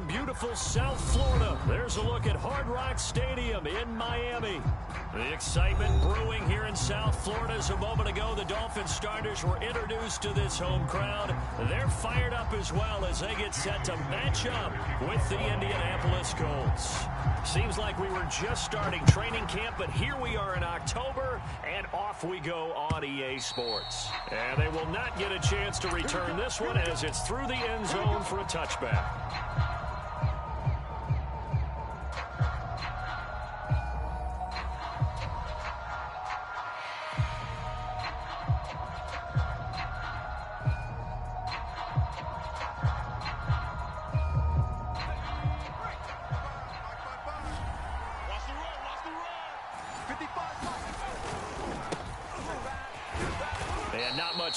beautiful South Florida. There's a look at Hard Rock Stadium in Miami. The excitement brewing here in South Florida. As a moment ago, the Dolphins starters were introduced to this home crowd. They're fired up as well as they get set to match up with the Indianapolis Colts. Seems like we were just starting training camp, but here we are in October, and off we go on EA Sports. And they will not get a chance to return this one as it's through the end zone for a touchback.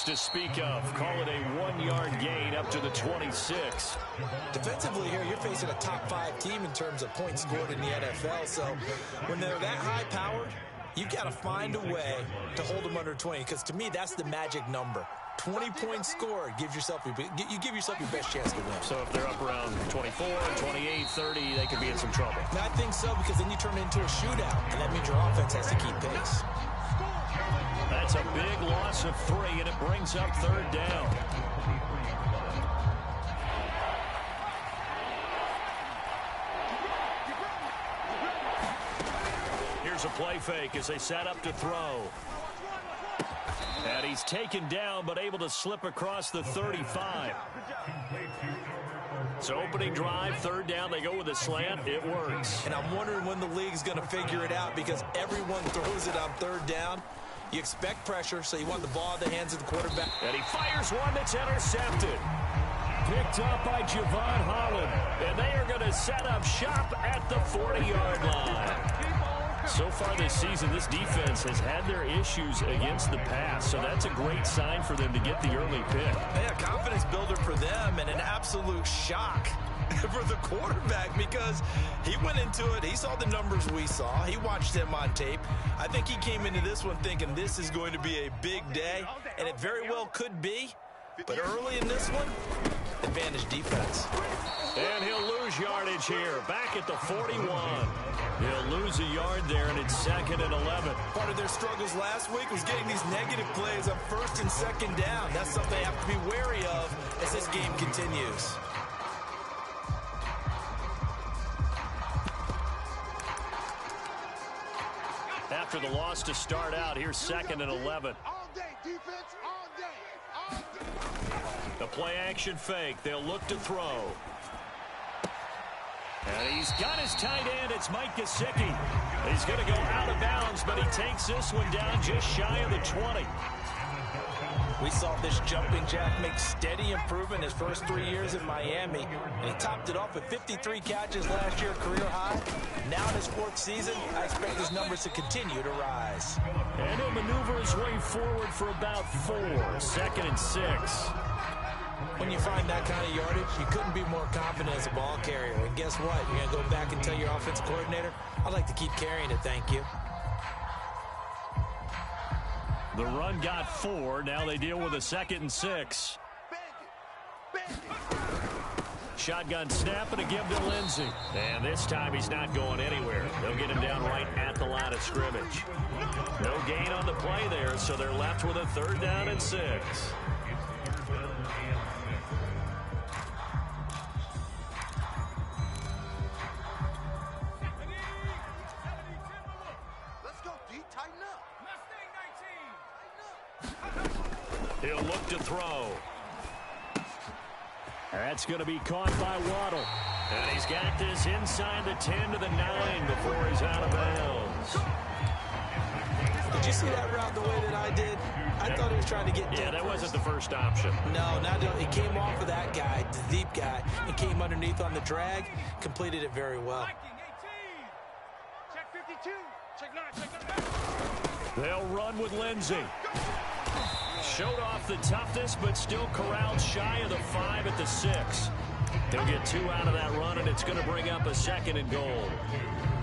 To speak of. Call it a 1-yard gain up to the 26. Defensively here, you're facing a top 5 team in terms of points scored in the NFL. So when they're that high powered, you got to find a way to hold them under 20. Because to me, that's the magic number. 20 points scored gives yourself you give yourself your best chance to win. So if they're up around 24, 28, 30, they could be in some trouble. And I think so, because then you turn it into a shootout, and that means your offense has to keep pace. That's a big loss of 3, and it brings up 3rd down. Here's a play fake as they set up to throw. And he's taken down, but able to slip across the 35. So opening drive, 3rd down, they go with a slant. It works. And I'm wondering when the league's going to figure it out, because everyone throws it on 3rd down. You expect pressure, so you want the ball in the hands of the quarterback. And he fires one that's intercepted. Picked up by Javon Holland. And they are going to set up shop at the 40-yard line. So far this season, this defense has had their issues against the pass. So that's a great sign for them to get the early pick. Yeah, confidence builder for them, and an absolute shock for the quarterback, because he went into it. He saw the numbers we saw. He watched them on tape. I think he came into this one thinking this is going to be a big day, and it very well could be. But early in this one, advantage defense. And he'll lose yardage here, back at the 41. He'll lose a yard there, and it's 2nd and 11. Part of their struggles last week was getting these negative plays on 1st and 2nd down. That's something they have to be wary of as this game continues. After the loss to start out, here's 2nd and 11. All day, defense, all day, all day. The play action fake. They'll look to throw. And he's got his tight end. It's Mike Gesicki. He's going to go out of bounds, but he takes this one down just shy of the 20. We saw this jumping jack make steady improvement his first 3 years in Miami. And he topped it off with 53 catches last year, career high. Now in his 4th season, I expect his numbers to continue to rise. And he'll maneuver his way forward for about 4. 2nd and 6. When you find that kind of yardage, you couldn't be more confident as a ball carrier. And guess what? You're going to go back and tell your offensive coordinator, I'd like to keep carrying it, thank you. The run got 4. Now they deal with a 2nd and 6. Shotgun snap, and a give to Lindsey. And this time he's not going anywhere. They'll get him down right at the line of scrimmage. No gain on the play there, so they're left with a 3rd down and 6. He'll look to throw. That's going to be caught by Waddle. And he's got this inside the 10 to the 9 before he's out of bounds. Did you see that route the way that I did? I thought he was trying to get Yeah, that wasn't the first option. No, not he came off of that guy, the deep guy, and came underneath on the drag, completed it very well. Check 52. Check 9. Check 9. They'll run with Lindsey. Showed off the toughness, but still corralled shy of the 5 at the 6. They'll get 2 out of that run, and it's going to bring up a 2nd and goal.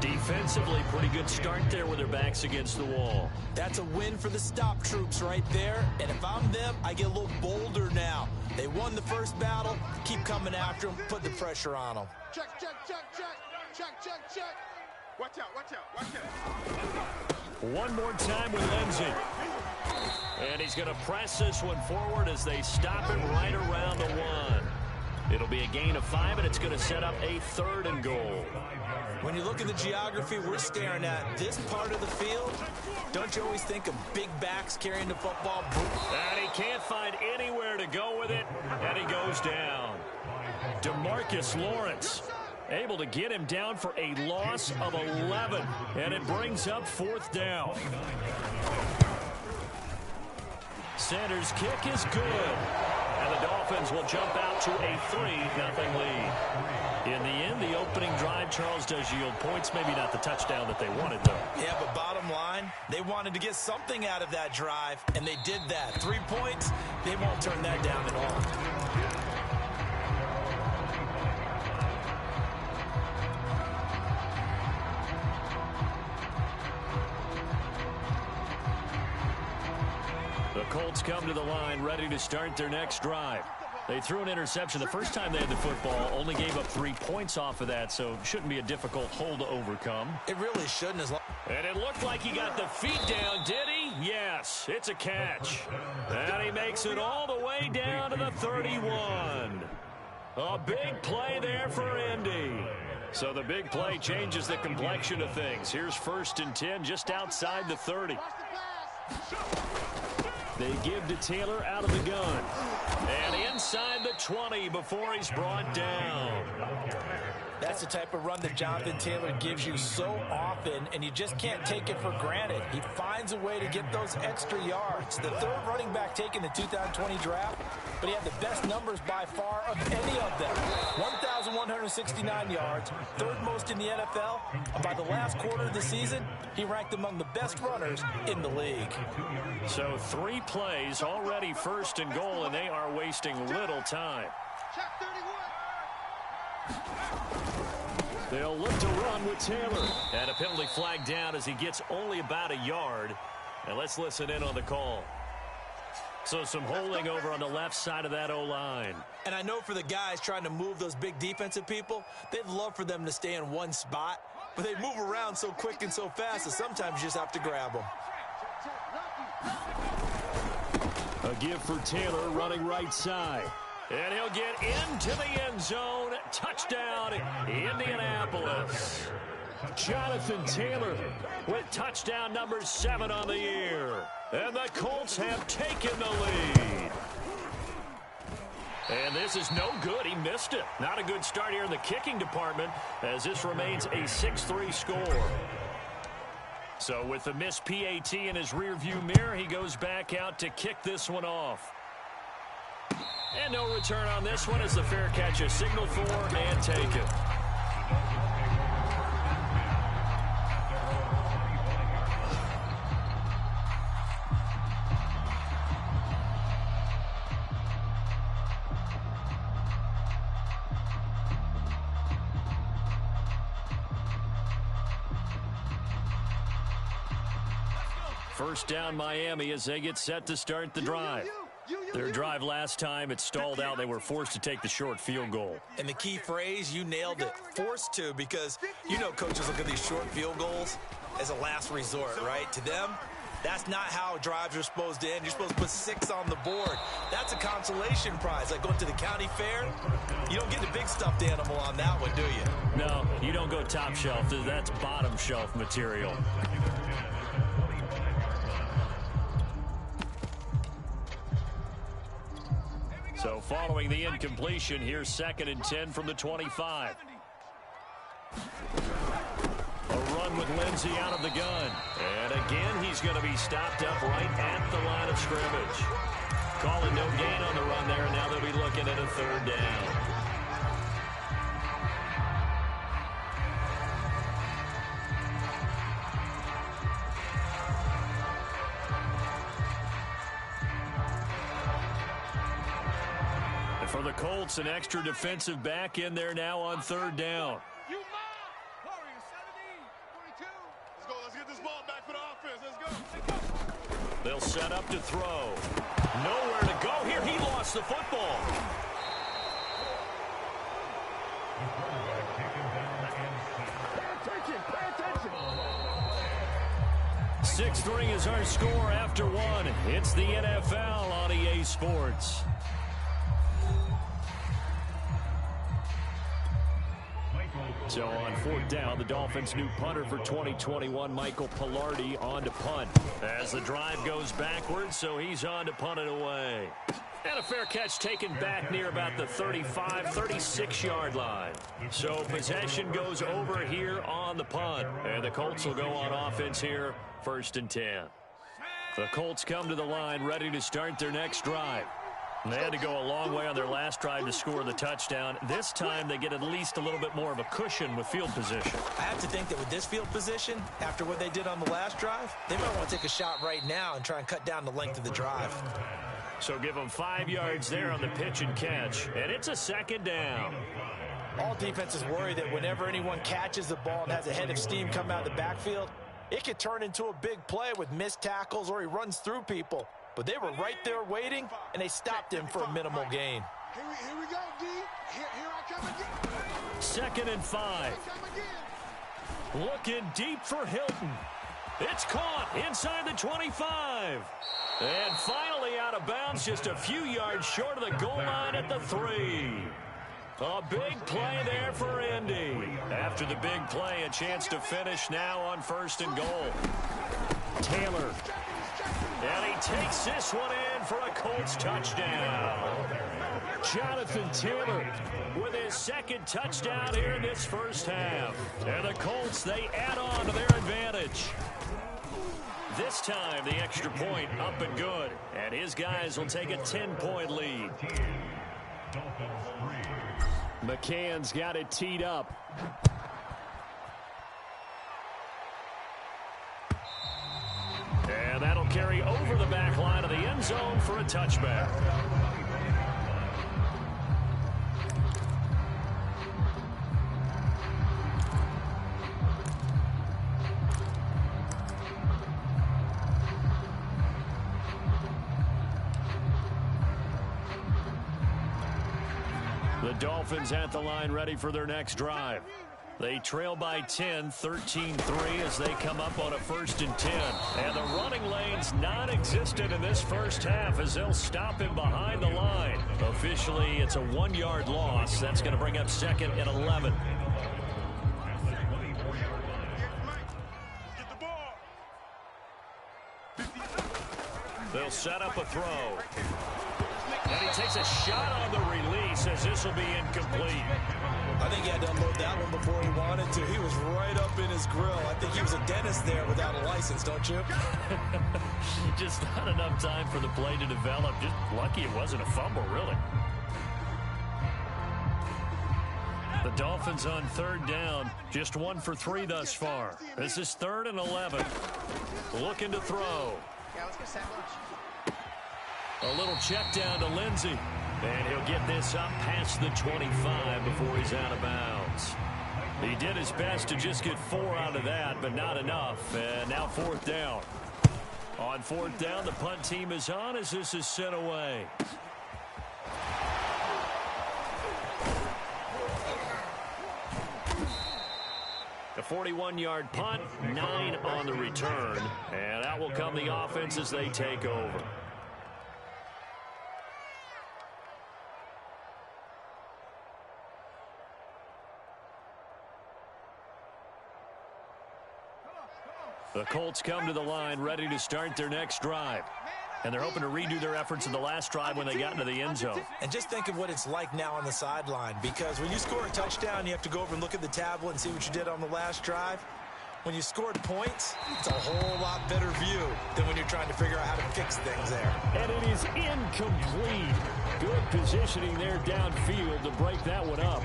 Defensively, pretty good start there with their backs against the wall. That's a win for the stop troops right there. And if I'm them, I get a little bolder now. They won the first battle. Keep coming after them. Put the pressure on them. Check, check, check, check. Check, check, check. Watch out, watch out, watch out. One more time with Lindsey. And he's going to press this one forward as they stop it right around the 1. It'll be a gain of 5, and it's going to set up a 3rd and goal. When you look at the geography we're staring at, this part of the field, don't you always think of big backs carrying the football? And he can't find anywhere to go with it, and he goes down. DeMarcus Lawrence able to get him down for a loss of 11, and it brings up 4th down. Sanders' kick is good, and the Dolphins will jump out to a 3-0 lead. In the end, the opening drive, Charles, does yield points. Maybe not the touchdown that they wanted, though. Yeah, but bottom line, they wanted to get something out of that drive, and they did that. 3 points, they won't turn that down at all. The Colts come to the line ready to start their next drive. They threw an interception the first time they had the football, only gave up 3 points off of that, so shouldn't be a difficult hole to overcome. It really shouldn't. And it looked like he got the feet down, did he? Yes, it's a catch. And he makes it all the way down to the 31. A big play there for Indy. So the big play changes the complexion of things. Here's 1st and 10 just outside the 30. They give to Taylor out of the gun. And inside the 20 before he's brought down. That's the type of run that Jonathan Taylor gives you so often, and you just can't take it for granted. He finds a way to get those extra yards. The 3rd running back taken the 2020 draft, but he had the best numbers by far of any of them. 1,169 yards, 3rd most in the NFL, and by the last quarter of the season, he ranked among the best runners in the league. So 3 plays, already 1st and goal, and they are wasting little time. Check 31. They'll look to run with Taylor. And a penalty flag down as he gets only about a yard. And let's listen in on the call. So some holding over on the left side of that O-line. And I know for the guys trying to move those big defensive people, they'd love for them to stay in one spot. But they move around so quick and so fast that sometimes you just have to grab them. A give for Taylor running right side. And he'll get into the end zone. Touchdown, Indianapolis. Jonathan Taylor with touchdown number 7 on the year. And the Colts have taken the lead. And this is no good. He missed it. Not a good start here in the kicking department as this remains a 6-3 score. So with the missed PAT in his rearview mirror, he goes back out to kick this one off. And no return on this one as the fair catch is signaled for and taken. First down Miami as they get set to start the drive. Their drive last time, it stalled out. They were forced to take the short field goal. And the key phrase, you nailed it, forced to, because you know coaches look at these short field goals as a last resort, right? To them, that's not how drives are supposed to end. You're supposed to put 6 on the board. That's a consolation prize. Like going to the county fair, you don't get the big stuffed animal on that one, do you? No, you don't go top shelf. That's bottom shelf material. So following the incompletion, here's 2nd and 10 from the 25. A run with Lindsey out of the gun. And again, he's going to be stopped up right at the line of scrimmage. Calling no gain on the run there, and now they'll be looking at a 3rd down. For the Colts, an extra defensive back in there now on 3rd down. Let's get this ball back for the offense. Let's go. They'll set up to throw. Nowhere to go here. He lost gets the football. Pay attention. 6-3 is our score after one. It's the NFL on EA Sports. So on fourth down, the Dolphins' new punter for 2021, Michael Pilardi, on to punt. As the drive goes backwards, so he's on to punt it away. And a fair catch taken back near about the 35, 36-yard line. So possession goes over here on the punt. And the Colts will go on offense here, 1st and 10. The Colts come to the line ready to start their next drive. They had to go a long way on their last drive to score the touchdown. This time they get at least a little bit more of a cushion with field position. I have to think that with this field position, after what they did on the last drive, they might want to take a shot right now and try and cut down the length of the drive. So give them 5 yards there on the pitch and catch. And it's a 2nd down. All defenses worry that whenever anyone catches the ball and has a head of steam come out of the backfield, it could turn into a big play with missed tackles or he runs through people. But they were right there waiting, and they stopped him for a minimal gain. Here we go, D. Here I come again. 2nd and 5. Looking deep for Hilton. It's caught inside the 25. And finally out of bounds, just a few yards short of the goal line at the 3. A big play there for Indy. After the big play, a chance to finish now on 1st and goal. Taylor. And he takes this one in for a Colts touchdown. Jonathan Taylor with his 2nd touchdown here in this first half. And the Colts, they add on to their advantage. This time, the extra point up and good. And his guys will take a 10-point lead. McCann's got it teed up. And that'll carry over the back line of the end zone for a touchback. The Dolphins at the line ready for their next drive. They trail by 10, 13-3 as they come up on a 1st and 10. And the running lane's non-existent in this first half as they'll stop him behind the line. Officially, it's a 1-yard loss. That's going to bring up 2nd and 11. They'll set up a throw. And he takes a shot on the release as this will be incomplete. I think he had to unload that one before he wanted to. He was right up in his grill. I think he was a dentist there without a license, don't you? Just not enough time for the play to develop. Just lucky it wasn't a fumble, really. The Dolphins on 3rd down. Just 1 for 3 thus far. This is 3rd and 11. Looking to throw. Yeah, let's get sandwich. A little check down to Lindsey. And he'll get this up past the 25 before he's out of bounds. He did his best to just get 4 out of that, but not enough. And now 4th down. On 4th down, the punt team is on as this is sent away. A 41-yard punt, 9 on the return. And out will come the offense as they take over. The Colts come to the line ready to start their next drive. And they're hoping to redo their efforts in the last drive when they got into the end zone. And just think of what it's like now on the sideline, because when you score a touchdown, you have to go over and look at the tablet and see what you did on the last drive. When you scored points, it's a whole lot better view than when you're trying to figure out how to fix things there. And it is incomplete. Good positioning there downfield to break that one up.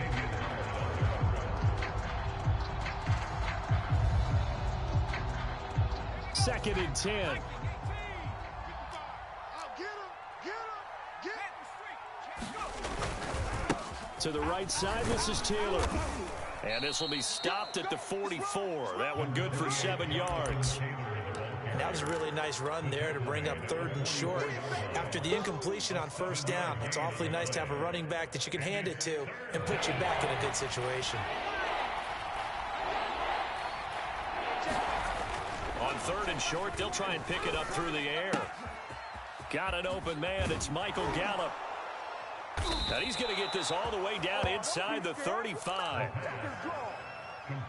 Second and 10. To the right side, this is Taylor. And this will be stopped at the 44. That one good for 7 yards. Now was a really nice run there to bring up 3rd and short. After the incompletion on 1st down, it's awfully nice to have a running back that you can hand it to and put you back in a good situation. On 3rd and short, they'll try and pick it up through the air. Got an open man. It's Michael Gallup. And he's going to get this all the way down inside the 35.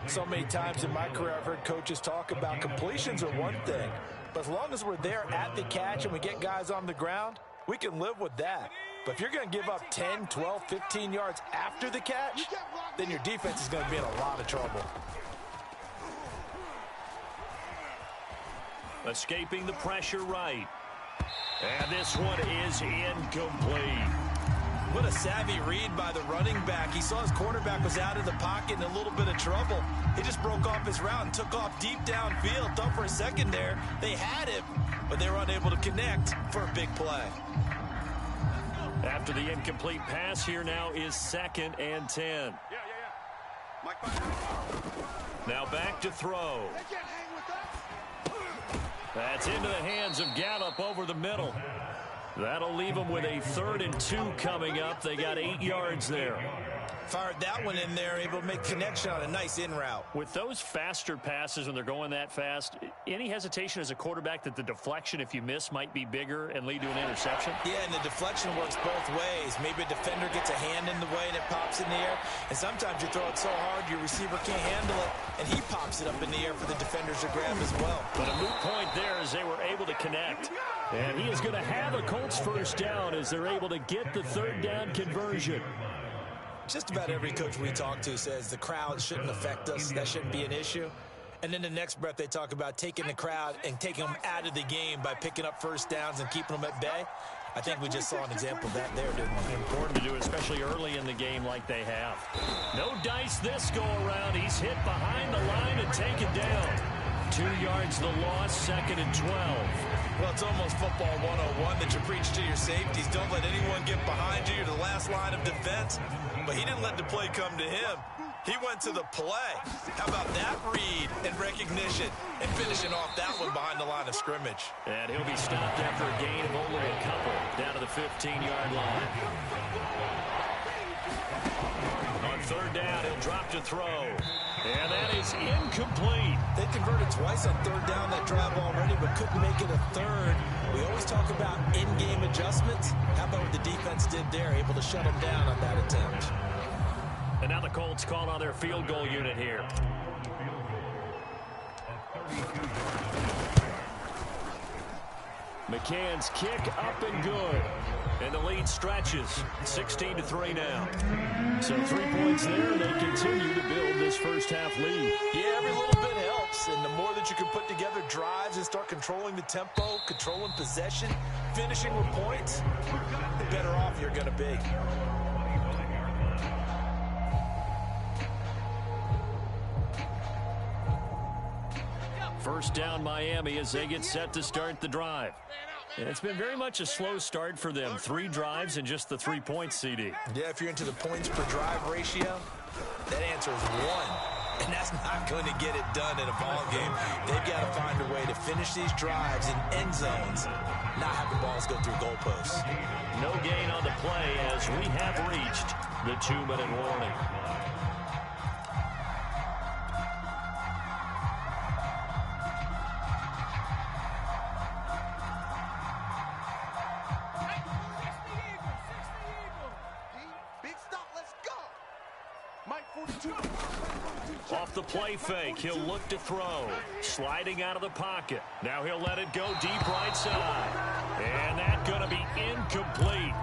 So many times in my career, I've heard coaches talk about completions are one thing, but as long as we're there at the catch and we get guys on the ground, we can live with that. But if you're going to give up 10, 12, 15 yards after the catch, then your defense is going to be in a lot of trouble. Escaping the pressure right. And this one is incomplete. What a savvy read by the running back. He saw his quarterback was out of the pocket in a little bit of trouble. He just broke off his route and took off deep downfield. Thought for a second there they had him, but they were unable to connect for a big play. After the incomplete pass, here now is 2nd and 10. Now back to throw. That's into the hands of Gallup over the middle. That'll leave them with a 3rd and 2 coming up. They got 8 yards there. Fired that one in there, able to make connection on a nice in route. With those faster passes when they're going that fast, any hesitation as a quarterback that the deflection, if you miss, might be bigger and lead to an interception? Yeah, and the deflection works both ways. Maybe a defender gets a hand in the way and it pops in the air. And sometimes you throw it so hard your receiver can't handle it, and he pops it up in the air for the defenders to grab as well. But a moot point there as they were able to connect. And he is going to have a Colts 1st down as they're able to get the 3rd down conversion. Just about every coach we talk to says the crowd shouldn't affect us. That shouldn't be an issue. And then the next breath they talk about taking the crowd and taking them out of the game by picking up 1st downs and keeping them at bay. I think we just saw an example of that there, didn't we? Important to do, especially early in the game like they have. No dice this go around. He's hit behind the line and taken down. 2 yards the loss, 2nd and 12. Well, it's almost football 101 that you preach to your safeties. Don't let anyone get behind you. You're the last line of defense. But he didn't let the play come to him. He went to the play. How about that read and recognition and finishing off that one behind the line of scrimmage. And he'll be stopped after a gain of only a couple down to the 15-yard line. On 3rd down, he'll drop to throw. And that is incomplete. They converted twice on 3rd down that drive already, but couldn't make it a 3rd. We always talk about in-game adjustments. How about what the defense did there, able to shut them down on that attempt. And now the Colts call on their field goal unit here. McCann's kick up and good. And the lead stretches 16-3 now. So 3 points there, and they continue to build this 1st half lead. Yeah, every little bit helps. And the more that you can put together drives and start controlling the tempo, controlling possession, finishing with points, the better off you're going to be. First down Miami as they get set to start the drive. And it's been very much a slow start for them. 3 drives and just the 3 points, CD. Yeah, if you're into the points per drive ratio, that answer is 1. And that's not going to get it done in a ball game. They've got to find a way to finish these drives in end zones, not have the balls go through goalposts. No gain on the play as we have reached the 2-minute warning. Off the play fake, he'll look to throw. Sliding out of the pocket. Now he'll let it go deep right side. And that's going to be incomplete.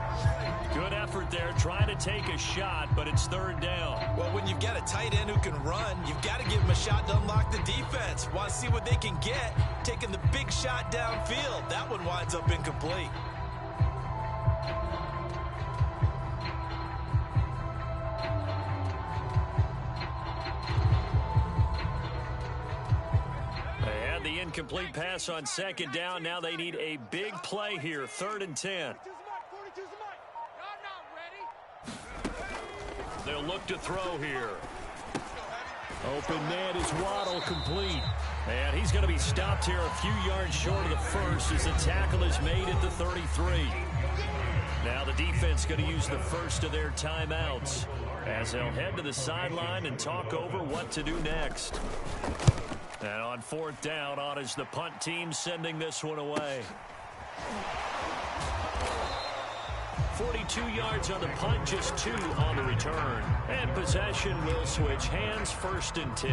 Good effort there, trying to take a shot, but it's 3rd down. Well, when you've got a tight end who can run, you've got to give him a shot to unlock the defense. Want to see what they can get, taking the big shot downfield. That one winds up incomplete. The incomplete pass on 2nd down. Now they need a big play here. 3rd and 10. They'll look to throw here. Open man is Waddle, complete. And he's going to be stopped here a few yards short of the first as the tackle is made at the 33. Now the defense going to use the first of their timeouts as they'll head to the sideline and talk over what to do next. And on fourth down, on is the punt team sending this one away. 42 yards on the punt, just 2 on the return. And possession will switch hands, 1st and 10.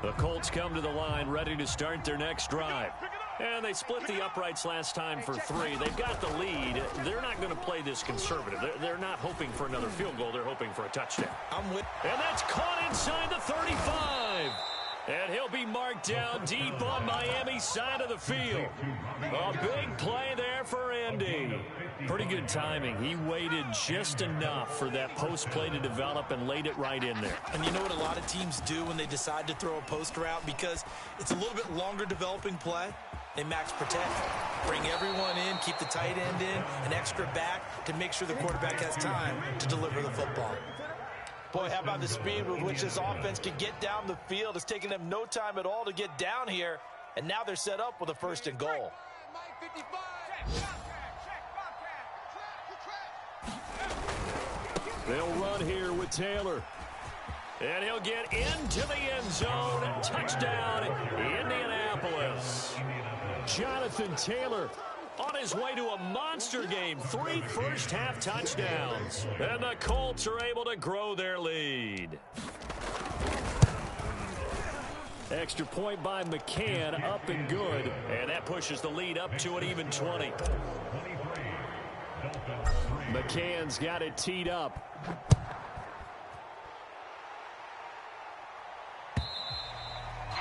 The Colts come to the line ready to start their next drive. And they split the uprights last time for 3. They've got the lead. They're not going to play this conservative. They're not hoping for another field goal. They're hoping for a touchdown. And that's caught inside the 35. And he'll be marked down deep on Miami's side of the field. A big play there for Andy. Pretty good timing. He waited just enough for that post play to develop and laid it right in there. And you know what a lot of teams do when they decide to throw a post route? Because it's a little bit longer developing play. They max protect, bring everyone in, keep the tight end in, an extra back to make sure the quarterback has time to deliver the football. Boy, how about the speed with which this offense can get down the field? It's taking them no time at all to get down here, and now they're set up with a 1st and goal. They'll run here with Taylor. And he'll get into the end zone. Touchdown, Indianapolis. Jonathan Taylor on his way to a monster game. 3 first-half touchdowns. And the Colts are able to grow their lead. Extra point by McCann, up and good. And that pushes the lead up to an even 20. McCann's got it teed up.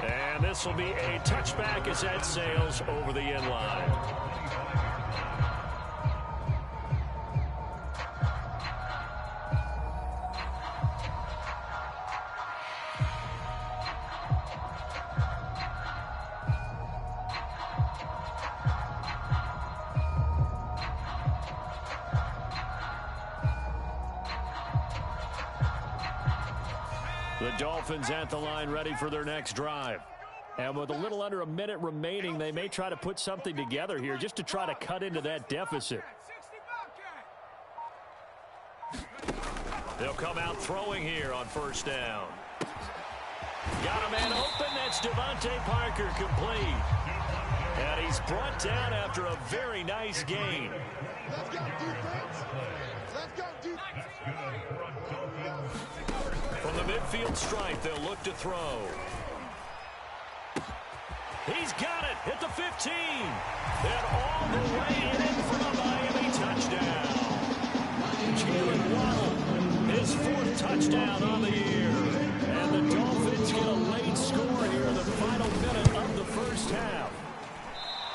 And this will be a touchback as that sails over the end line. The Dolphins at the line ready for their next drive. And with a little under a minute remaining, they may try to put something together here just to try to cut into that deficit. They'll come out throwing here on 1st down. Got a man open. That's Devontae Parker complete. And he's brought down after a very nice gain. Let's go, defense. Let's go, defense. From the midfield stripe, they'll look to throw. He's got it at the 15. And all the way in for a Miami touchdown. Jalen Waddle, his 4th touchdown on the year. And the Dolphins get a late score here in the final minute of the first half.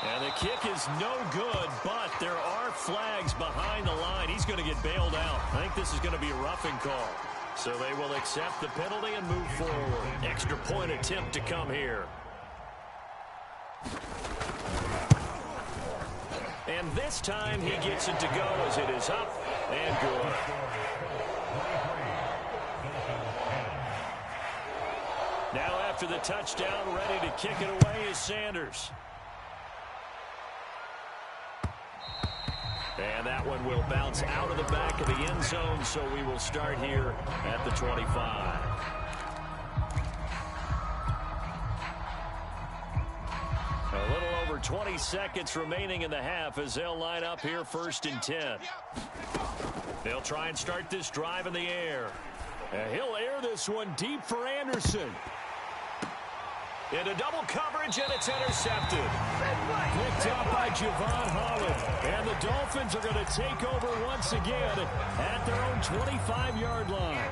And the kick is no good, but there are flags behind the line. He's going to get bailed out. I think this is going to be a roughing call. So they will accept the penalty and move forward. Extra point attempt to come here. And this time he gets it to go as it is up and good. Now after the touchdown, ready to kick it away is Sanders. And that one will bounce out of the back of the end zone, so we will start here at the 25. A little over 20 seconds remaining in the half as they'll line up here 1st and 10. They'll try and start this drive in the air. And he'll air this one deep for Anderson. Into double coverage, and it's intercepted. Picked up by Javon Holland. And the Dolphins are going to take over once again at their own 25-yard line.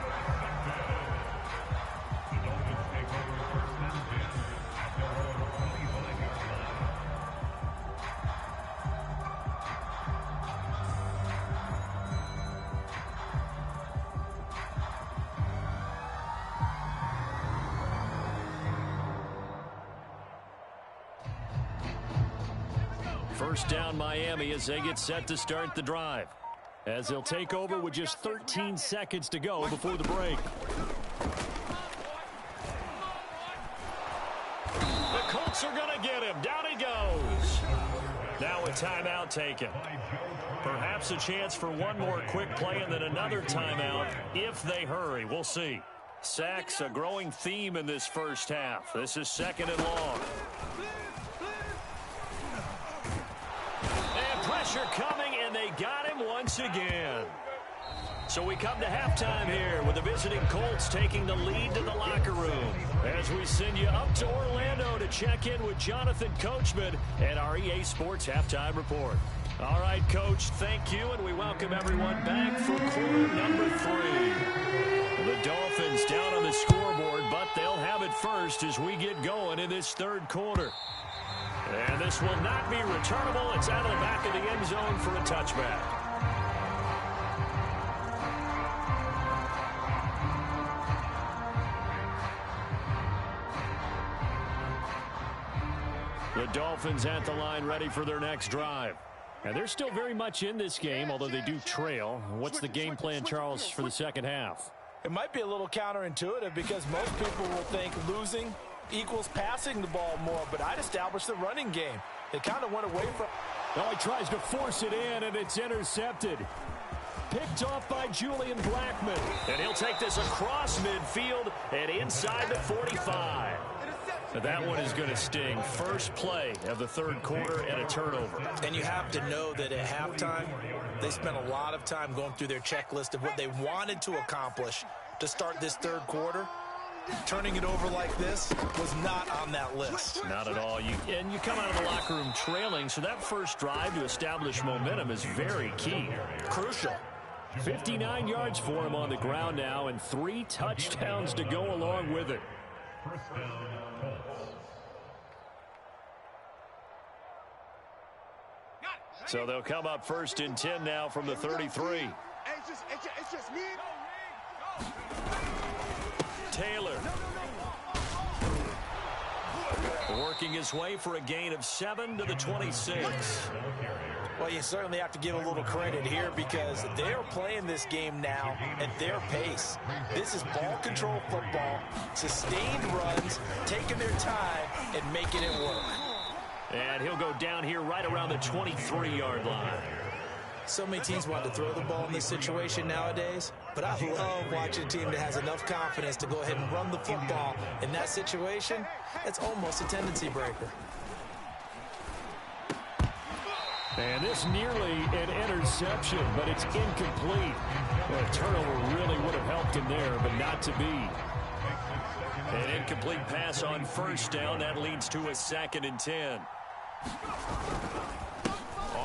First down Miami as they get set to start the drive. as they'll take over with just 13 seconds to go before the break. The Colts are going to get him. Down he goes. Now a timeout taken. Perhaps a chance for one more quick play and then another timeout if they hurry. We'll see. Sacks, a growing theme in this first half. This is 2nd and long. And pressure coming, and they got him once again. So we come to halftime here with the visiting Colts taking the lead to the locker room as we send you up to Orlando to check in with Jonathan Coachman and our EA Sports Halftime Report. All right, Coach, thank you, and we welcome everyone back for quarter number 3. The Dolphins down on the scoreboard, but they'll have it first as we get going in this third quarter. And this will not be returnable. It's out of the back of the end zone for a touchback. The Dolphins at the line ready for their next drive. And they're still very much in this game, although they do trail. What's the game plan, Charles, for the second half? It might be a little counterintuitive because most people will think losing equals passing the ball more, but I'd establish the running game. They kind of went away from... Well, he tries to force it in, and it's intercepted. Picked off by Julian Blackman. And he'll take this across midfield and inside the 45. That one is going to sting. First play of the third quarter and a turnover. And you have to know that at halftime, they spent a lot of time going through their checklist of what they wanted to accomplish to start this third quarter. Turning it over like this was not on that list. Not at all. You come out of the locker room trailing, so that first drive to establish momentum is very key. Crucial. 59 yards for him on the ground now and 3 touchdowns to go along with it. So they'll come up 1st and 10 now from the 33. It's just me. Taylor. Working his way for a gain of 7 to the 26. Well, you certainly have to give a little credit here because they're playing this game now at their pace. This is ball control football, sustained runs, taking their time and making it work. And he'll go down here right around the 23-yard line. So many teams want to throw the ball in this situation nowadays, but I love watching a team that has enough confidence to go ahead and run the football. In that situation, it's almost a tendency breaker. And this nearly an interception, but it's incomplete. Well, a turnover really would have helped him there, but not to be. An incomplete pass on first down. That leads to a 2nd and 10.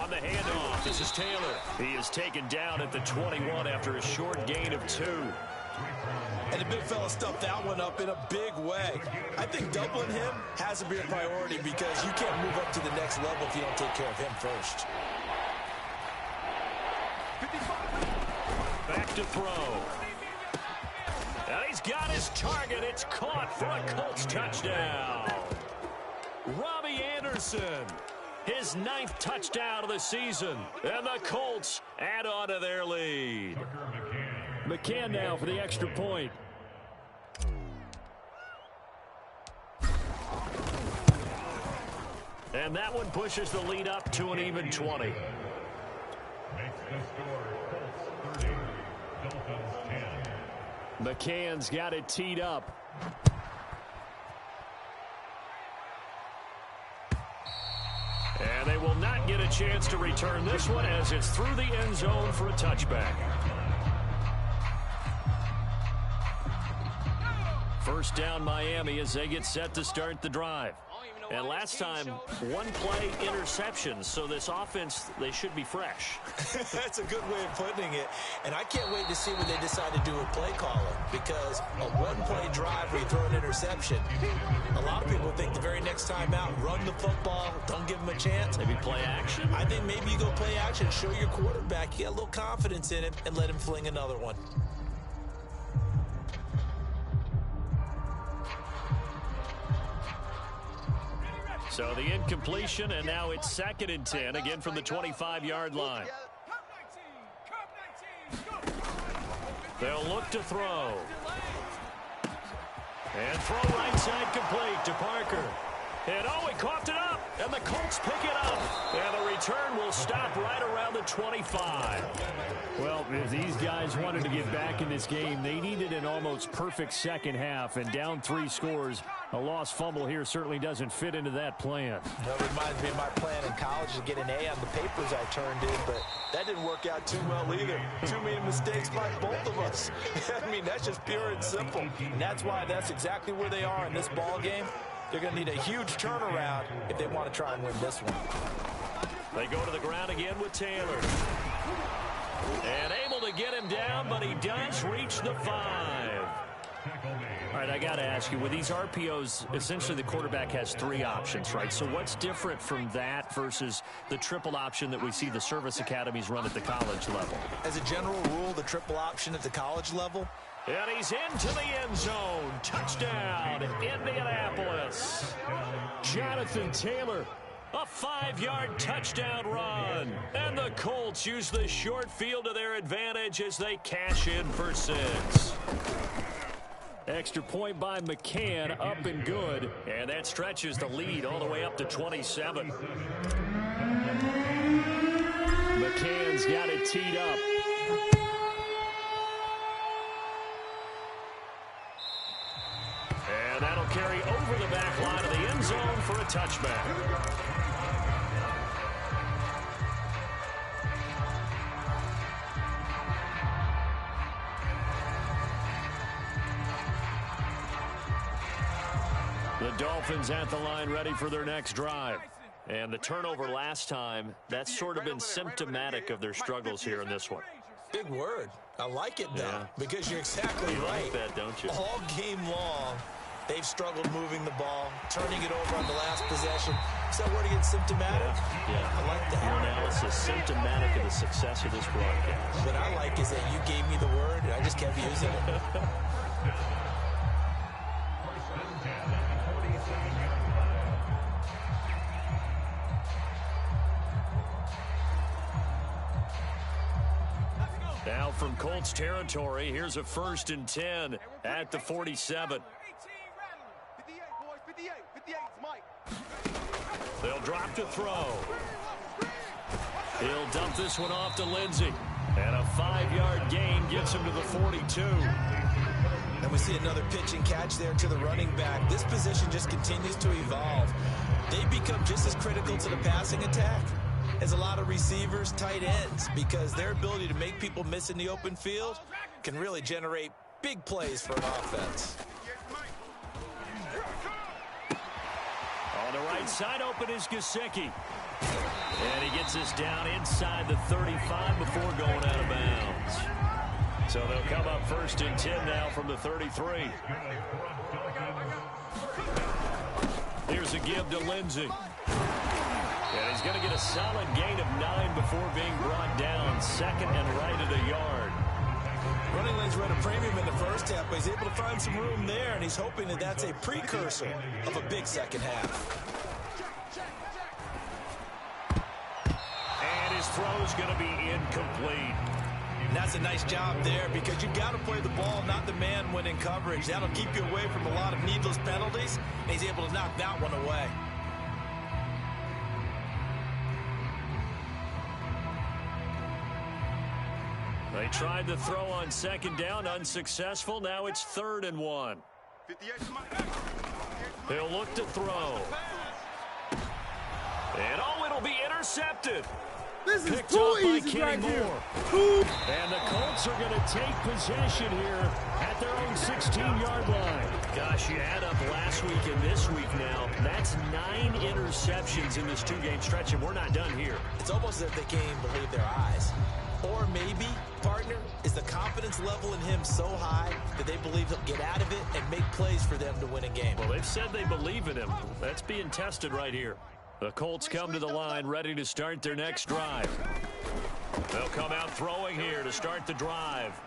On the handoff, this is Taylor. He is taken down at the 21 after a short gain of 2. And the big fella stuffed that one up in a big way. I think doubling him has to be a priority because you can't move up to the next level if you don't take care of him first. Back to throw. And he's got his target. It's caught for a Colts touchdown. Robbie Anderson, his 9th touchdown of the season. And the Colts add on to their lead. McCann now for the extra point. And that one pushes the lead up to an even 20. Makes the score Colts 30, Dolphins 10. McCann's got it teed up. And they will not get a chance to return this one as it's through the end zone for a touchback. First down Miami as they get set to start the drive. And last time, 1 play interception, so this offense, they should be fresh. That's a good way of putting it. And I can't wait to see what they decide to do with play calling because a 1-play drive where you throw an interception, a lot of people think the very next time out, run the football, don't give them a chance. Maybe play action? I think maybe you go play action, show your quarterback, you got a little confidence in him, and let him fling another one. So the incompletion, and now it's 2nd and 10, again from the 25-yard line. They'll look to throw. And throw right side complete to Parker. And he coughed it up, and the Colts pick it up. And the return will stop right around the 25. Well, if these guys wanted to get back in this game, they needed an almost perfect second half, and down 3 scores. A lost fumble here certainly doesn't fit into that plan. That reminds me of my plan in college to get an A on the papers I turned in, but that didn't work out too well either. Too many mistakes by both of us. I mean, that's just pure and simple. And that's why that's exactly where they are in this ball game. They're going to need a huge turnaround if they want to try and win this one. They go to the ground again with Taylor. And able to get him down, but he does reach the 5. All right, I got to ask you, with these RPOs, essentially the quarterback has 3 options, right? So what's different from that versus the triple option that we see the service academies run at the college level? As a general rule, the triple option at the college level, and he's into the end zone. Touchdown, Indianapolis. Jonathan Taylor, a 5-yard touchdown run. And the Colts use the short field to their advantage as they cash in for 6. Extra point by McCann, up and good. And that stretches the lead all the way up to 27. McCann's got it teed up. And that'll carry over the back line of the end zone for a touchback. The Dolphins at the line ready for their next drive. And the turnover last time, that's sort of been symptomatic of their struggles here in this one. big word. I like it, though, because you're exactly right. You like that, don't you? All game long, they've struggled moving the ball, turning it over on the last possession. Is that word again, symptomatic? Yeah. I like that. Your analysis, symptomatic of the success of this broadcast. What I like is that you gave me the word, and I just kept using it. Now from Colts territory, here's a 1st and 10 at the 47. They'll drop to throw. He'll dump this one off to Lindsey. And a 5-yard gain gets him to the 42. And we see another pitch and catch there to the running back. This position just continues to evolve. They become just as critical to the passing attack as a lot of receivers, tight ends, because their ability to make people miss in the open field can really generate big plays for an offense. On the right side, open is Gesicki. And he gets us down inside the 35 before going out of bounds. So they'll come up 1st and 10 now from the 33. Here's a give to Lindsey. And he's going to get a solid gain of 9 before being brought down. 2nd and right at a yard. Running lanes were at a premium in the first half, but he's able to find some room there, and he's hoping that that's a precursor of a big second half. And his throw's going to be incomplete. And that's a nice job there, because you've got to play the ball, not the man when in coverage. That'll keep you away from a lot of needless penalties, and he's able to knock that one away. They tried to throw on 2nd down, unsuccessful. Now it's 3rd and 1. He'll look to throw. And it'll be intercepted. This is Picked too up by easy Kenny right here. Moore. And the Colts are going to take possession here at their own 16-yard line. Gosh, you add up last week and this week now. That's 9 interceptions in this 2-game stretch, and we're not done here. It's almost as if they can't even believe their eyes. Or maybe, partner, is the confidence level in him so high that they believe he'll get out of it and make plays for them to win a game. Well, they've said they believe in him. That's being tested right here. The Colts come to the line ready to start their next drive. They'll come out throwing here to start the drive.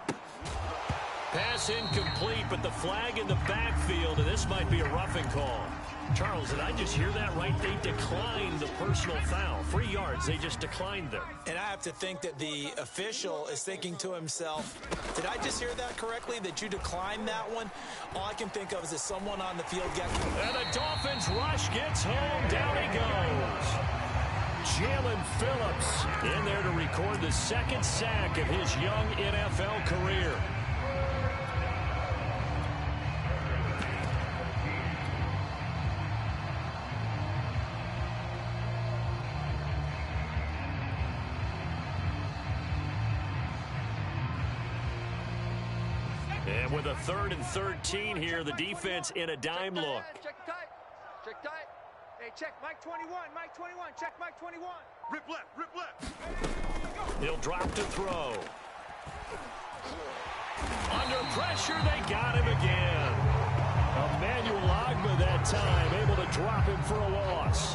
Pass incomplete, but the flag in the backfield, and this might be a roughing call. Charles, did I just hear that right? They declined the personal foul. 3 yards, they just declined them. And I have to think that the official is thinking to himself, did I just hear that correctly, that you declined that one? All I can think of is that someone on the field got... And the Dolphins rush gets home. Down he goes. Jalen Phillips in there to record the second sack of his young NFL career. And with a 3rd and 13 here, the defense in a dime look. Check tight. Check tight. Hey, check Mike 21. Mike 21. Check Mike 21. Rip left, rip left. He'll drop to throw. Under pressure, they got him again. Emmanuel Ogba that time, able to drop him for a loss.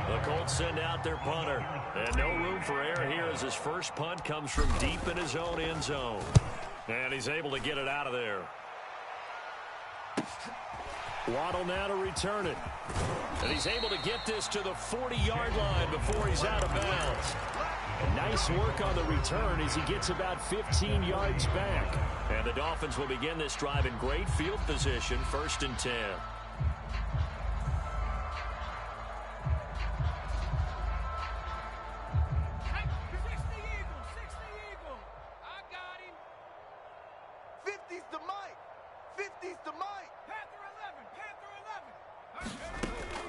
The Colts send out their punter. And no room for error here as his first punt comes from deep in his own end zone. And he's able to get it out of there. Waddle now to return it. And he's able to get this to the 40-yard line before he's out of bounds. Nice work on the return as he gets about 15 yards back. And the Dolphins will begin this drive in great field position, 1st and 10.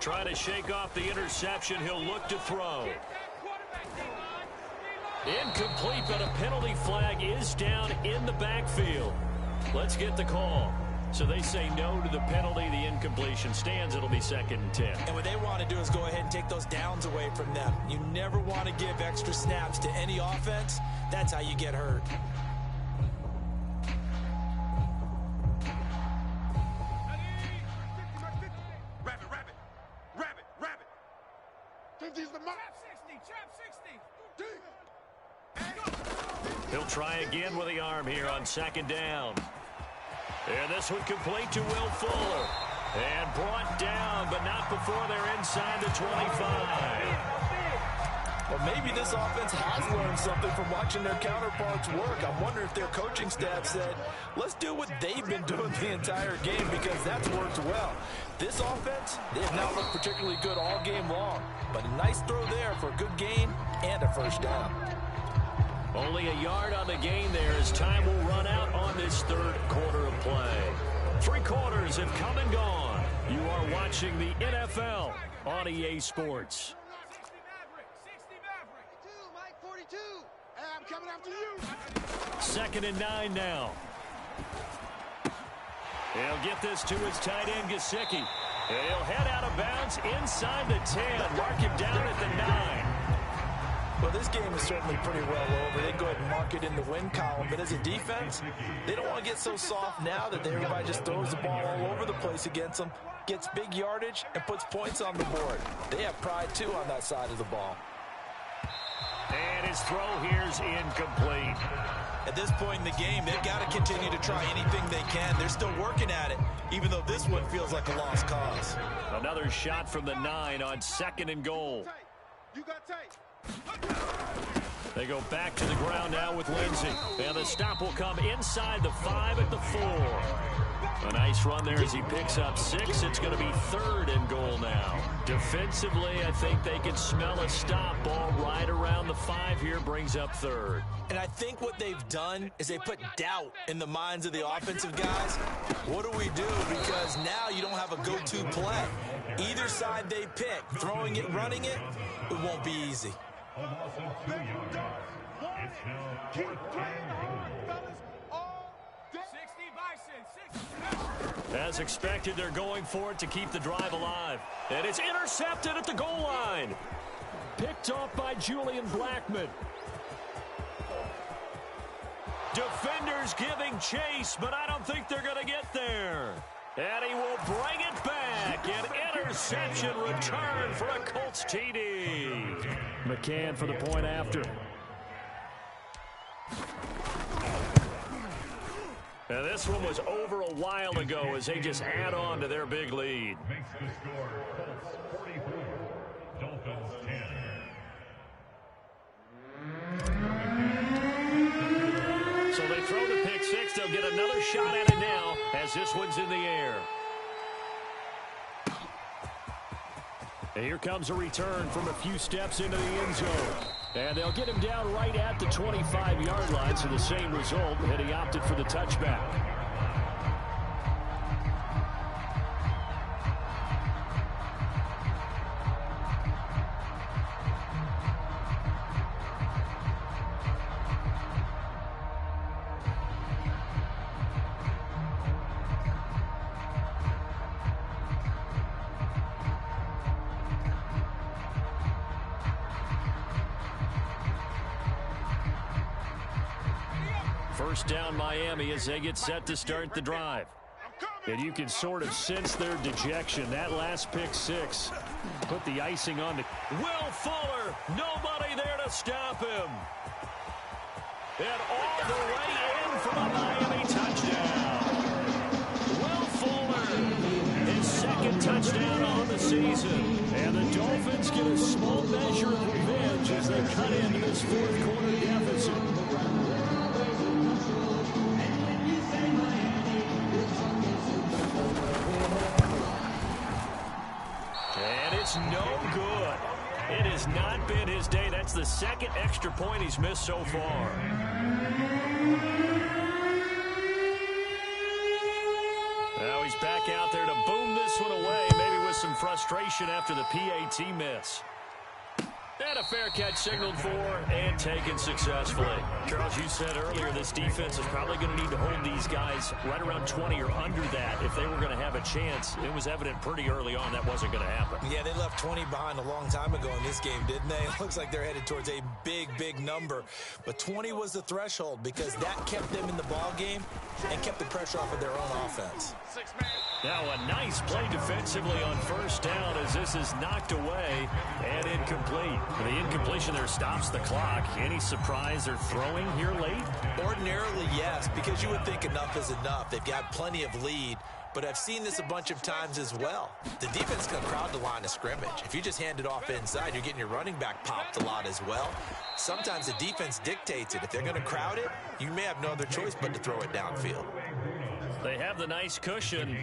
Trying to shake off the interception. He'll look to throw. Incomplete, but a penalty flag is down in the backfield. Let's get the call. So they say no to the penalty. The incompletion stands. It'll be 2nd and 10. And what they want to do is go ahead and take those downs away from them. You never want to give extra snaps to any offense. That's how you get hurt. He'll try again with the arm here on 2nd down. And this one complete to Will Fuller. And brought down, but not before they're inside the 25. Well, maybe this offense has learned something from watching their counterparts work. I'm wondering if their coaching staff said, let's do what they've been doing the entire game, because that's worked well. This offense, they have not looked particularly good all game long. But a nice throw there for a good gain and a 1st down. Only a yard on the gain there as time will run out on this 3rd quarter of play. 3 quarters have come and gone. You are watching the NFL on EA Sports. 42. Hey, I'm coming after you. 2nd and 9 now. He'll get this to his tight end, Gesicki. He'll head out of bounds inside the 10. Mark him down at the 9. Well, this game is certainly pretty well over. They go ahead and mark it in the win column. But as a defense, they don't want to get so soft now that everybody just throws the ball all over the place against them, gets big yardage, and puts points on the board. They have pride, too, on that side of the ball. And his throw here's incomplete. At this point in the game, they've got to continue to try anything they can. They're still working at it, even though this one feels like a lost cause. Another shot from the 9 on 2nd and goal. You got tight. They go back to the ground now with Lindsey. And the stop will come inside the 5 at the 4. A nice run there as he picks up 6. It's going to be 3rd and goal now. Defensively, I think they can smell a stop. Ball right around the 5 here, brings up 3rd. And I think what they've done is they put doubt in the minds of the offensive guys. What do we do? Because now you don't have a go-to play. Either side they pick, throwing it, running it, it won't be easy. A loss of 2 yards. It's now 4th and goal. As expected, they're going for it to keep the drive alive. And it's intercepted at the goal line. Picked off by Julian Blackmon. Defenders giving chase, but I don't think they're going to get there. And he will bring it back. An interception return for a Colts TD. McCann for the point after. And this one was over a while ago as they just add on to their big lead. Makes the score Colts 44, Dolphins 10. So they throw the pick six. They'll get another shot at it now as this one's in the air. And here comes a return from a few steps into the end zone. And they'll get him down right at the 25-yard line, so the same result, and he opted for the touchback. First down Miami as they get set to start the drive. And you can sort of sense their dejection. That last pick six put the icing on the... Will Fuller, nobody there to stop him. And all the way in for the Miami touchdown. Will Fuller, his second touchdown on the season. And the Dolphins get a small measure of revenge as they cut into this fourth quarter deficit. It's no good. It has not been his day. That's the second extra point he's missed so far. Now he's back out there to boom this one away, maybe with some frustration after the PAT miss. And a fair catch signaled for and taken successfully. Charles, you said earlier this defense is probably going to need to hold these guys right around 20 or under that if they were going to have a chance. It was evident pretty early on that wasn't going to happen. Yeah, they left 20 behind a long time ago in this game, didn't they? It looks like they're headed towards a big, big number. But 20 was the threshold because that kept them in the ball game and kept the pressure off of their own offense. Now a nice play defensively on first down as this is knocked away and incomplete. The incompletion there stops the clock. Any surprise they're throwing here late? Ordinarily, yes, because you would think enough is enough. They've got plenty of lead, but I've seen this a bunch of times as well. The defense can crowd the line of scrimmage. If you just hand it off inside, you're getting your running back popped a lot as well. Sometimes the defense dictates it. If they're going to crowd it, you may have no other choice but to throw it downfield. They have the nice cushion.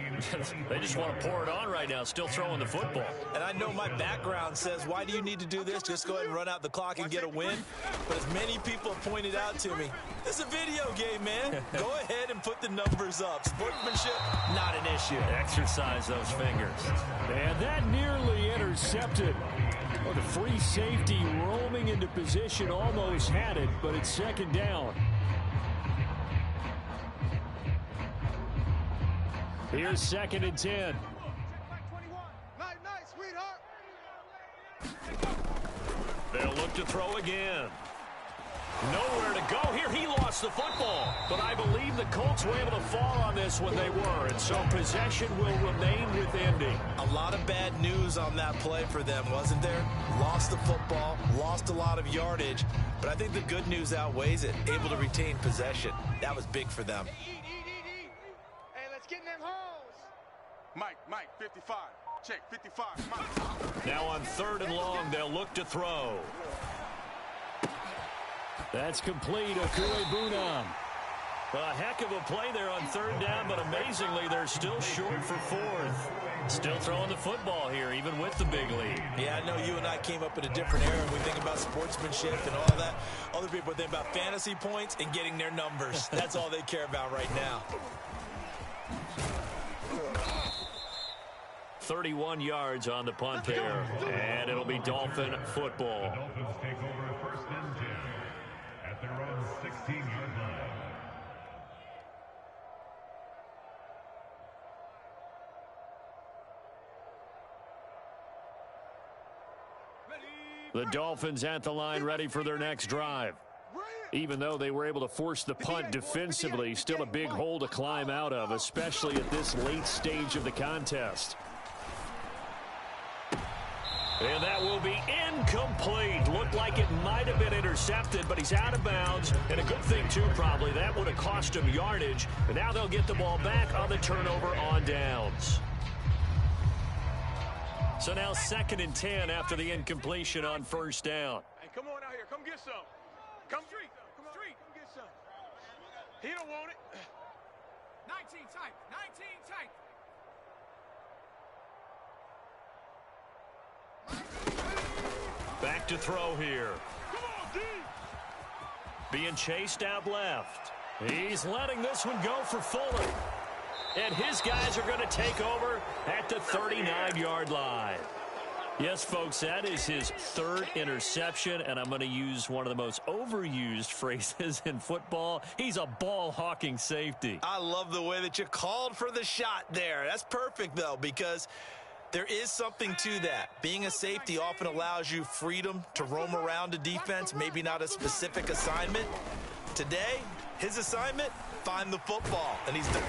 They just want to pour it on right now, still throwing the football. And I know my background says, why do you need to do this? Just go ahead and run out the clock and get a win. But as many people have pointed out to me, this is a video game, man. Go ahead and put the numbers up. Sportsmanship, not an issue. Exercise those fingers. And that nearly intercepted. Oh, the free safety roaming into position almost had it, but it's second down. Here's second and 10. Nice, sweetheart. They'll look to throw again. Nowhere to go here. He lost the football. But I believe the Colts were able to fall on this when they were. And so possession will remain with Indy. A lot of bad news on that play for them, wasn't there? Lost the football, lost a lot of yardage. But I think the good news outweighs it. Able to retain possession. That was big for them. Get in them holes. Mike, 55. Check, 55. Mike. Now on third and long, they'll look to throw. That's complete. Okue-Bunam. A heck of a play there on third down, but amazingly, they're still short for fourth. Still throwing the football here, even with the big lead. Yeah, I know you and I came up in a different era, and we think about sportsmanship and all that. Other people think about fantasy points and getting their numbers. That's all they care about right now. 31 yards on the punt there, and it'll be Dolphin football. The Dolphins take over first and 10 at their own 16-yard line. The Dolphins at the line ready for their next drive. Even though they were able to force the punt defensively, still a big hole to climb out of, especially at this late stage of the contest. And that will be incomplete. Looked like it might might have been intercepted, but he's out of bounds. And a good thing, too, probably. That would have cost him yardage. And now they'll get the ball back on the turnover on downs. So now 2nd and 10 after the incompletion on first down. Hey, come on out here. Come get some. Come street. Come get some. He don't want it. 19 tight. 19 tight. Back to throw here. Come on, D. Being chased out left. He's letting this one go for Fuller. And his guys are going to take over at the 39-yard line. Yes, folks, that is his 3rd interception, and I'm going to use one of the most overused phrases in football. He's a ball-hawking safety. I love the way that you called for the shot there. That's perfect, though, because there is something to that. Being a safety often allows you freedom to roam around a defense, maybe not a specific assignment. Today, his assignment, find the football, and he's done.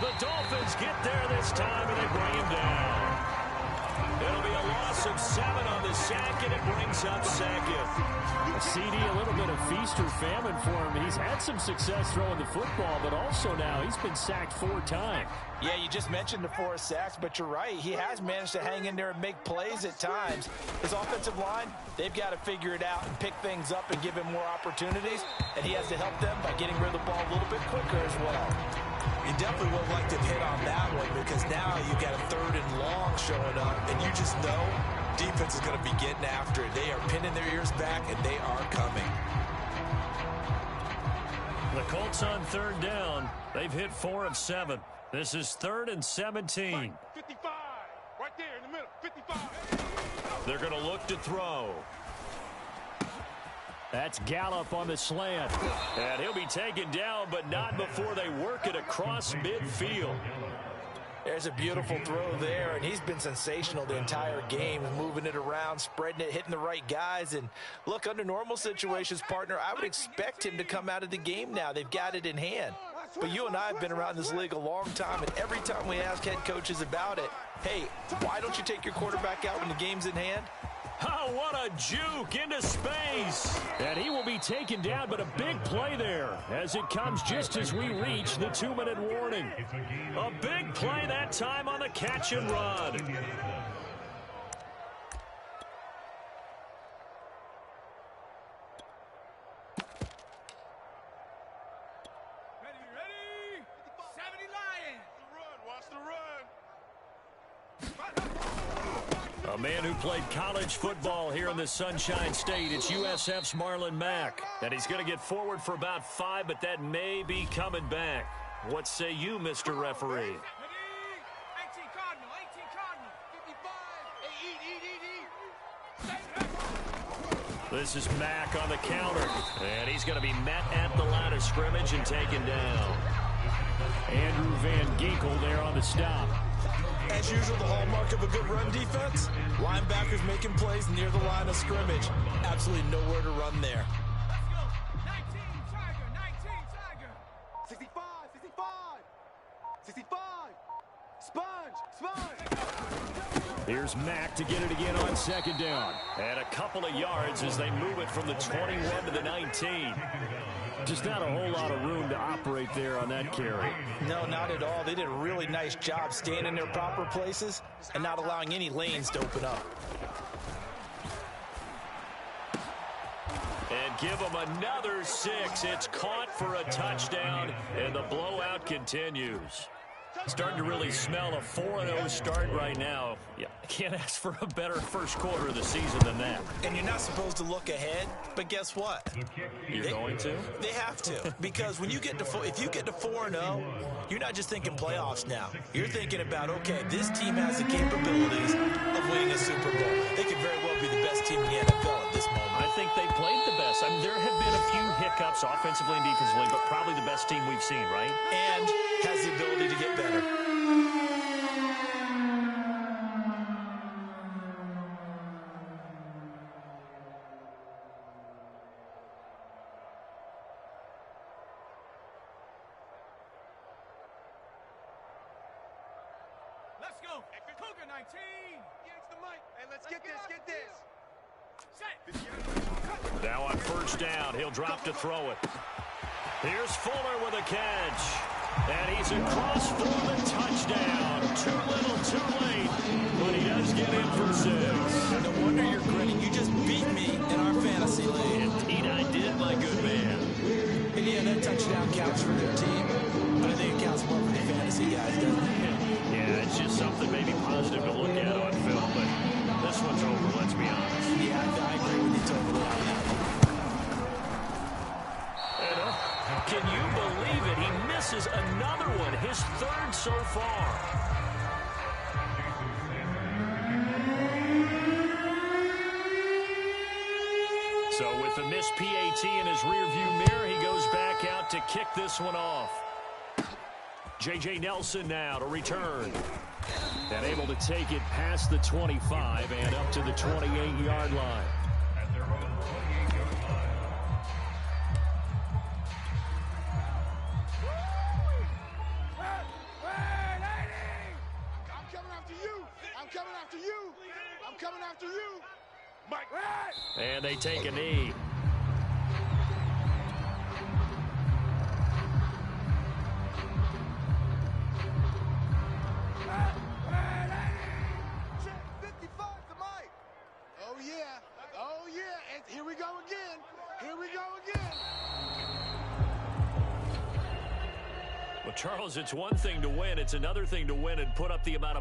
The Dolphins get there this time, and they bring him down. It'll be a loss of 7 on the sack, and it brings up 2nd. CD, a little bit of feast or famine for him. He's had some success throwing the football, but also now he's been sacked 4 times. Yeah, you just mentioned the 4 sacks, but you're right. He has managed to hang in there and make plays at times. His offensive line, they've got to figure it out and pick things up and give him more opportunities, and he has to help them by getting rid of the ball a little bit quicker as well. You definitely would have liked to hit on that one because now you've got a 3rd and long showing up, and you just know defense is going to be getting after it. They are pinning their ears back, and they are coming. The Colts on 3rd down. They've hit 4 of 7. This is 3rd and 17. 55. Right there in the middle. 55. They're going to look to throw. That's Gallup on the slant. And he'll be taken down, but not before they work it across midfield. There's a beautiful throw there, and he's been sensational the entire game, moving it around, spreading it, hitting the right guys. And look, under normal situations, partner, I would expect him to come out of the game now. They've got it in hand. But you and I have been around this league a long time, and every time we ask head coaches about it, hey, why don't you take your quarterback out when the game's in hand? Oh, what a juke into space. And he will be taken down, but a big play there as it comes just as we reach the 2-minute warning. A big play that time on the catch and run. Ready, ready. 70 Lions. Watch the run. A man who played college football here in the Sunshine State. It's USF's Marlon Mack. And he's going to get forward for about 5, but that may be coming back. What say you, Mr. Referee? 18 Cardinal. 18 Cardinal. 55. This is Mack on the counter. And he's going to be met at the line of scrimmage and taken down. Andrew Van Ginkel there on the stop. As usual, the hallmark of a good run defense, linebackers making plays near the line of scrimmage. Absolutely nowhere to run there. Let's go. 19 Tiger. 19 Tiger. 65. 65. 65. Sponge. Here's Mack to get it again on 2nd down. And a couple of yards as they move it from the 21 to the 19. Just not a whole lot of room to operate there on that carry. No, not at all. They did a really nice job staying in their proper places and not allowing any lanes to open up. And give them another 6. It's caught for a touchdown, and the blowout continues. Starting to really smell a 4-0 start right now. Yeah, can't ask for a better first quarter of the season than that. And you're not supposed to look ahead, but guess what? You're going to? They have to, because when you get to if you get to 4-0, you're not just thinking playoffs now. You're thinking about, okay, this team has the capabilities of winning a Super Bowl. They could very well be the best team in the NFL at this moment. I think they played the best. I mean, there have been a few hiccups offensively and defensively, but probably the best team we've seen, right? And has the ability to get better. Let's go. Cougar 19. Get the mic. Hey, let's get this. Get this. Set. Now on first down, he'll drop to throw it. Here's Fuller with a catch. And he's across for the touchdown. Too little, too late. But he does get in for 6. No wonder you're grinning. You just beat me in our fantasy league. Indeed, I did, my good man. And yeah, that touchdown counts for their team. But I think it counts more for the fantasy guys, doesn't it? Yeah, it's just something maybe positive to look at on film. But this one's over, let's be honest. Yeah, I agree with you totally on that. Can you believe it? He misses another one, his 3rd so far. So with the missed PAT in his rearview mirror, he goes back out to kick this one off. J.J. Nelson now to return. And able to take it past the 25 and up to the 28-yard line. I'm coming after you. Mike. And they take a knee. Check 55 to Mike. Oh, yeah. Oh, yeah. And here we go again. Here we go again. Well, Charles, it's one thing to win. It's another thing to win and put up the amount of